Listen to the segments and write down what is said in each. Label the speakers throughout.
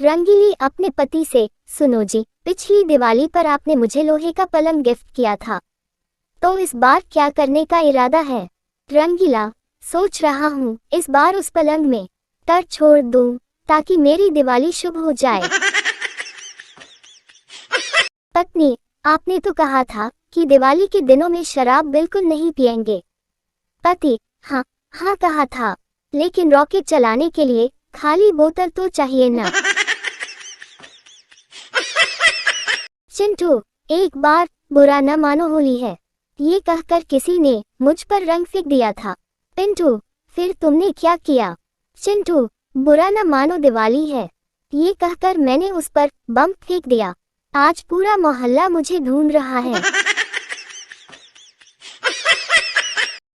Speaker 1: रंगीली अपने पति से, सुनो जी, पिछली दिवाली पर आपने मुझे लोहे का पलंग गिफ्ट किया था, तो इस बार क्या करने का इरादा है? रंगीला, सोच रहा हूँ इस बार उस पलंग में तर छोड़ दूं ताकि मेरी दिवाली शुभ हो जाए। पत्नी, आपने तो कहा था कि दिवाली के दिनों में शराब बिल्कुल नहीं पिएंगे। पति, हाँ हाँ कहा था, लेकिन रॉकेट चलाने के लिए खाली बोतल तो चाहिए ना। चिंटू, एक बार बुरा न मानो, होली है, ये कहकर किसी ने मुझ पर रंग फेंक दिया था। पिंटू, फिर तुमने क्या किया? चिंटू, बुरा न मानो, दिवाली है, ये कहकर मैंने उस पर बम फेंक दिया। आज पूरा मोहल्ला मुझे ढूंढ रहा है।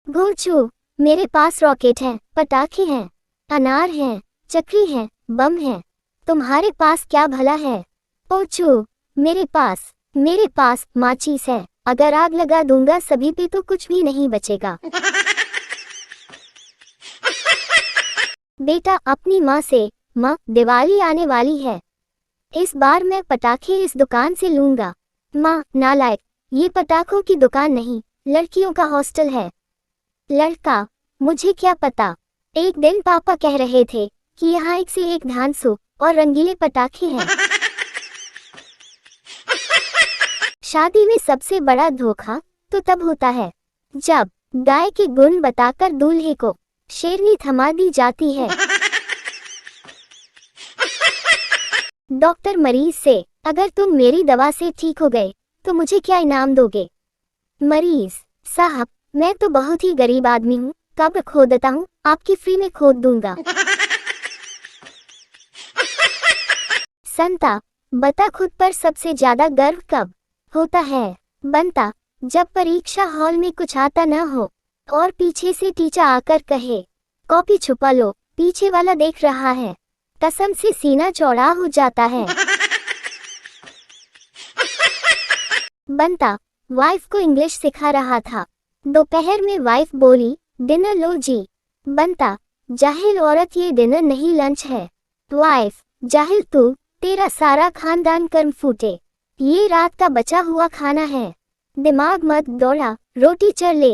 Speaker 1: गोचू, मेरे पास रॉकेट है, पटाखे हैं, अनार हैं, चक्री है, बम है, तुम्हारे पास क्या भला है? पोचू, मेरे पास माचिस है, अगर आग लगा दूंगा सभी पे तो कुछ भी नहीं बचेगा। बेटा अपनी माँ से, माँ दिवाली आने वाली है, इस बार मैं पटाखे इस दुकान से लूंगा। माँ, नालायक, ये पटाखों की दुकान नहीं, लड़कियों का हॉस्टल है। लड़का, मुझे क्या पता, एक दिन पापा कह रहे थे कि यहाँ एक से एक धांसू और रंगीले पटाखे हैं। शादी में सबसे बड़ा धोखा तो तब होता है जब गाय के गुण बताकर दूल्हे को शेरनी थमा दी जाती है। डॉक्टर मरीज से, अगर तुम मेरी दवा से ठीक हो गए तो मुझे क्या इनाम दोगे? मरीज, साहब मैं तो बहुत ही गरीब आदमी हूँ, कब्र खोदता हूँ, आपकी फ्री में खोद दूंगा। संता, बता खुद पर सबसे ज्यादा गर्व कब होता है? बनता, जब परीक्षा हॉल में कुछ आता न हो और पीछे से टीचर आकर कहे, कॉपी छुपा लो, पीछे वाला देख रहा है, कसम से सीना चौड़ा हो जाता है। बनता, वाइफ को इंग्लिश सिखा रहा था, दोपहर में वाइफ बोली, डिनर लो जी। बनता, जाहिल औरत, ये डिनर नहीं लंच है। वाइफ, जाहिल तू, तेरा सारा खानदान कर्म फूटे, ये रात का बचा हुआ खाना है, दिमाग मत दौड़ा, रोटी चढ़ ले।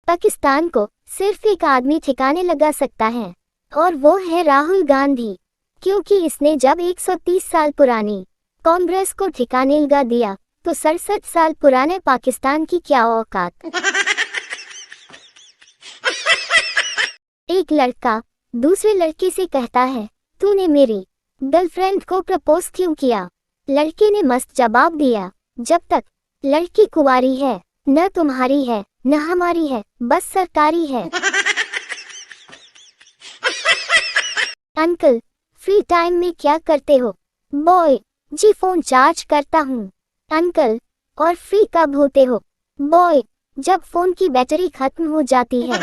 Speaker 1: पाकिस्तान को सिर्फ एक आदमी ठिकाने लगा सकता है और वो है राहुल गांधी, क्योंकि इसने जब 130 साल पुरानी कांग्रेस को ठिकाने लगा दिया तो 67 साल पुराने पाकिस्तान की क्या औकात। एक लड़का दूसरे लड़के से कहता है, तूने मेरी गर्लफ्रेंड को प्रपोज क्यों किया? लड़के ने मस्त जवाब दिया, जब तक लड़की कुंवारी है न तुम्हारी है न हमारी है, बस सरकारी है। अंकल, फ्री टाइम में क्या करते हो? बॉय जी, फोन चार्ज करता हूँ। अंकल, और फ्री कब होते हो? बॉय, जब फोन की बैटरी खत्म हो जाती है।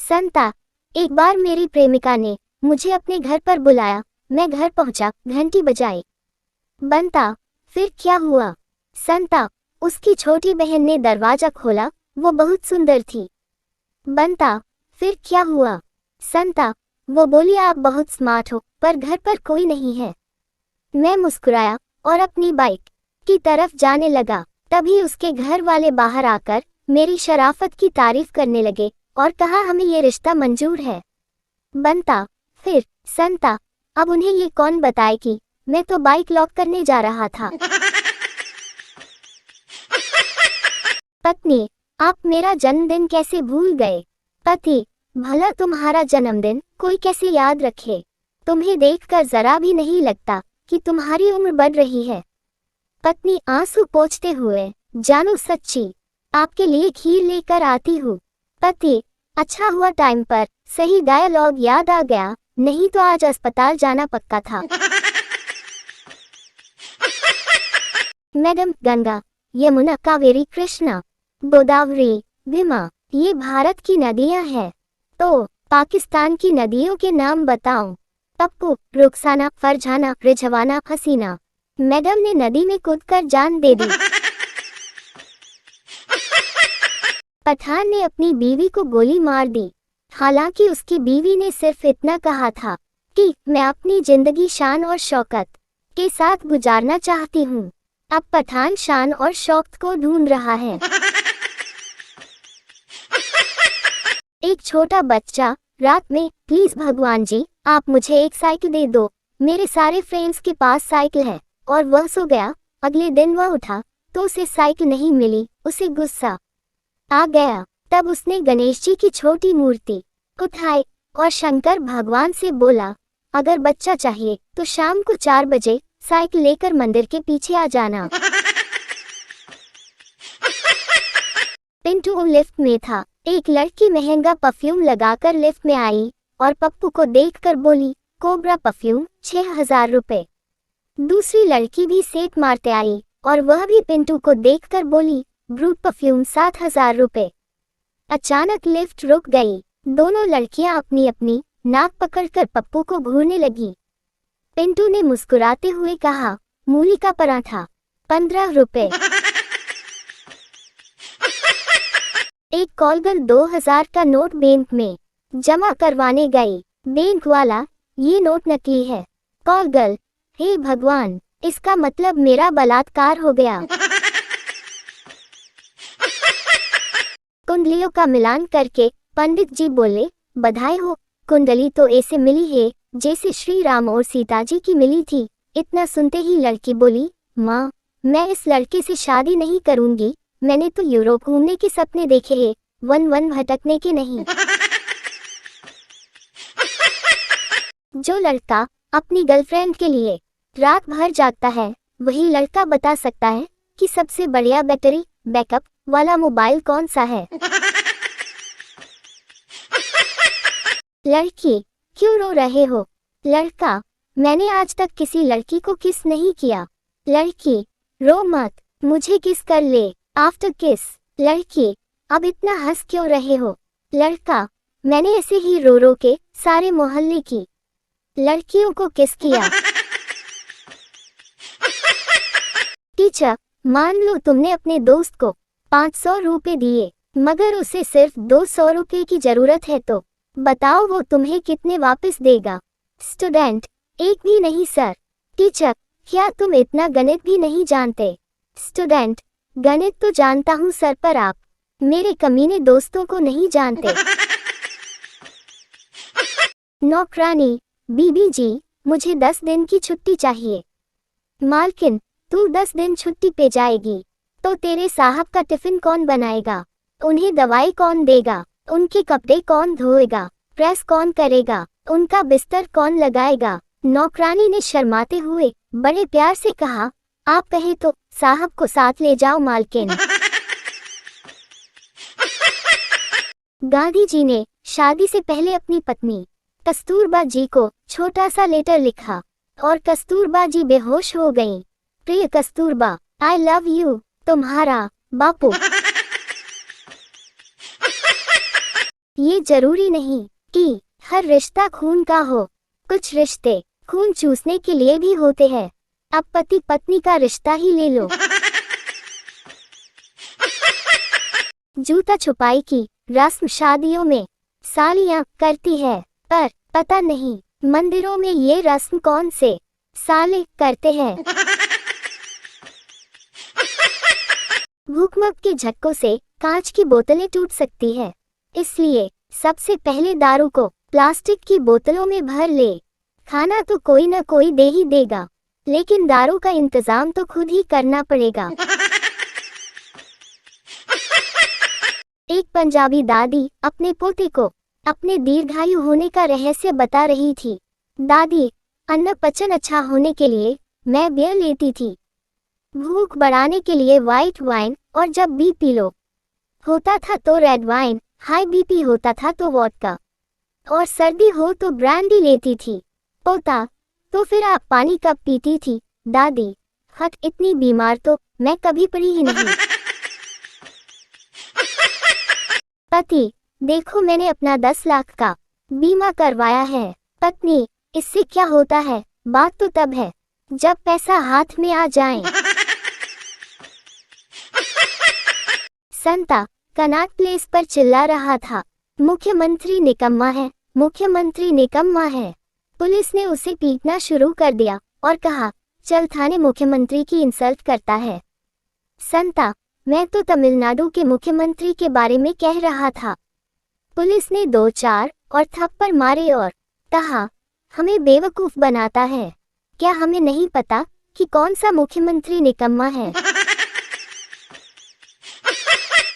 Speaker 1: संता, एक बार मेरी प्रेमिका ने मुझे अपने घर पर बुलाया, मैं घर पहुंचा, घंटी बजाई। बनता, फिर क्या हुआ? संता, उसकी छोटी बहन ने दरवाजा खोला, वो बहुत सुंदर थी। बनता, फिर क्या हुआ? संता, वो बोली आप बहुत स्मार्ट हो, पर घर पर कोई नहीं है। मैं मुस्कुराया और अपनी बाइक की तरफ जाने लगा, तभी उसके घर वाले बाहर आकर मेरी शराफत की तारीफ करने लगे और कहा हमें ये रिश्ता मंजूर है। बनता, फिर? संता, अब उन्हें ये कौन बताए कि मैं तो बाइक लॉक करने जा रहा था। पत्नी, आप मेरा जन्मदिन कैसे भूल गए? पति, भला तुम्हारा जन्मदिन कोई कैसे याद रखे? तुम्हें देखकर जरा भी नहीं लगता कि तुम्हारी उम्र बढ़ रही है। पत्नी आंसू पोंछते हुए, जानू सच्ची, आपके लिए खीर लेकर आती हूँ। पति, अच्छा हुआ टाइम पर सही डायलॉग याद आ गया, नहीं तो आज अस्पताल जाना पक्का था। मैडम, गंगा, यमुना, कावेरी, कृष्णा, गोदावरी, भीमा, ये भारत की नदियां हैं, तो पाकिस्तान की नदियों के नाम बताओ। पप्पू, रुखसाना, फरजाना, रिझवाना, हसीना। मैडम ने नदी में कूदकर जान दे दी। पठान ने अपनी बीवी को गोली मार दी। हालांकि उसकी बीवी ने सिर्फ इतना कहा था कि मैं अपनी जिंदगी शान और शौकत के साथ गुजारना चाहती हूँ। अब पठान शान और शौकत को ढूंढ रहा है। एक छोटा बच्चा रात में, प्लीज भगवान जी आप मुझे एक साइकिल दे दो, मेरे सारे फ्रेंड्स के पास साइकिल है। और वह सो गया। अगले दिन वह उठा तो उसे साइकिल नहीं मिली। उसे गुस्सा आ गया। तब उसने गणेश जी की छोटी मूर्ति उठाई और शंकर भगवान से बोला, अगर बच्चा चाहिए तो शाम को 4 बजे साइकिल लेकर मंदिर के पीछे आ जाना। पिंटू लिफ्ट में था। एक लड़की महंगा परफ्यूम लगाकर लिफ्ट में आई और पप्पू को देखकर बोली, कोबरा परफ्यूम 6000 रुपए। दूसरी लड़की भी सेट मारते आई और वह भी पिंटू को देखकर बोली, ब्रूट परफ्यूम 7000 रुपए। अचानक लिफ्ट रुक गई। दोनों लड़कियां अपनी अपनी नाक पकड़कर पप्पू को घूरने लगी। पिंटू ने मुस्कुराते हुए कहा, मूली का पराठा 15 रुपए। एक कॉलगर्ल 2000 का नोट बैंक में जमा करवाने गई। बैंक वाला, ये नोट नकली है। कॉलगर्ल, हे भगवान, इसका मतलब मेरा बलात्कार हो गया। कुंडलियों का मिलान करके पंडित जी बोले, बधाई हो, कुंडली तो ऐसे मिली है जैसे श्री राम और सीता जी की मिली थी। इतना सुनते ही लड़की बोली, माँ मैं इस लड़के से शादी नहीं करूंगी, मैंने तो यूरोप घूमने के सपने देखे हैं, वन भटकने के नहीं। जो लड़का अपनी गर्लफ्रेंड के लिए रात भर जागता है वही लड़का बता सकता है कि सबसे बढ़िया बैटरी बैकअप वाला मोबाइल कौन सा है। लड़की, क्यों रो रहे हो? लड़का, मैंने आज तक किसी लड़की को किस नहीं किया। लड़की, रो मत, मुझे किस कर ले आफ्टर किस। लड़की, अब इतना हंस क्यों रहे हो? लड़का, मैंने ऐसे ही रो रो के सारे मोहल्ले की लड़कियों को किस किया। टीचर, मान लो तुमने अपने दोस्त को 500 रुपए दिए मगर उसे सिर्फ 200 रुपए की जरूरत है, तो बताओ वो तुम्हें कितने वापस देगा? स्टूडेंट, एक भी नहीं सर। टीचर, क्या तुम इतना गणित भी नहीं जानते? स्टूडेंट, गणित तो जानता हूँ सर, पर आप मेरे कमीने दोस्तों को नहीं जानते। नौकरानी, बीबी जी मुझे 10 दिन की छुट्टी चाहिए। मालकिन, तू 10 दिन छुट्टी पे जाएगी तो तेरे साहब का टिफिन कौन बनाएगा? उन्हें दवाई कौन देगा? उनके कपड़े कौन धोएगा? प्रेस कौन करेगा? उनका बिस्तर कौन लगाएगा? नौकरानी ने शर्माते हुए बड़े प्यार से कहा, आप कहे तो साहब को साथ ले जाओ मालकिन। गांधी जी ने शादी से पहले अपनी पत्नी कस्तूरबा जी को छोटा सा लेटर लिखा और कस्तूरबा जी बेहोश हो गईं। प्रिय कस्तूरबा, आई लव यू, तुम्हारा बापू। ये जरूरी नहीं कि हर रिश्ता खून का हो, कुछ रिश्ते खून चूसने के लिए भी होते हैं। अब पति पत्नी का रिश्ता ही ले लो। जूता छुपाई की रस्म शादियों में सालियां करती है, पर पता नहीं मंदिरों में ये रस्म कौन से साले करते हैं। भूकंप के झटकों से कांच की बोतलें टूट सकती है, इसलिए सबसे पहले दारू को प्लास्टिक की बोतलों में भर ले। खाना तो कोई ना कोई दे ही देगा, लेकिन दारू का इंतजाम तो खुद ही करना पड़ेगा। एक पंजाबी दादी अपने पोते को अपने दीर्घायु होने का रहस्य बता रही थी। दादी, अन्न पचन अच्छा होने के लिए मैं बियर लेती थी, भूख बढ़ाने के लिए व्हाइट वाइन, और जब बीपी लो होता था तो रेड वाइन, हाई बीपी होता था तो वोडका, और सर्दी हो तो ब्रांडी लेती थी। पोता, तो फिर आप पानी कब पीती थी? दादी, हट, इतनी बीमार तो मैं कभी पड़ी ही नहीं। पति, देखो मैंने अपना 10 लाख का बीमा करवाया है। पत्नी, इससे क्या होता है? बात तो तब है जब पैसा हाथ में आ जाए। संता, कनॉट प्लेस पर चिल्ला रहा था, मुख्यमंत्री निकम्मा है, मुख्यमंत्री निकम्मा है। पुलिस ने उसे पीटना शुरू कर दिया और कहा, चल थाने, मुख्यमंत्री की इंसल्ट करता है। संता, मैं तो तमिलनाडु के मुख्यमंत्री के बारे में कह रहा था। पुलिस ने 2-4 और थप्पड़ मारे और कहा, हमें बेवकूफ बनाता है, क्या हमें नहीं पता कि कौन सा मुख्यमंत्री निकम्मा है।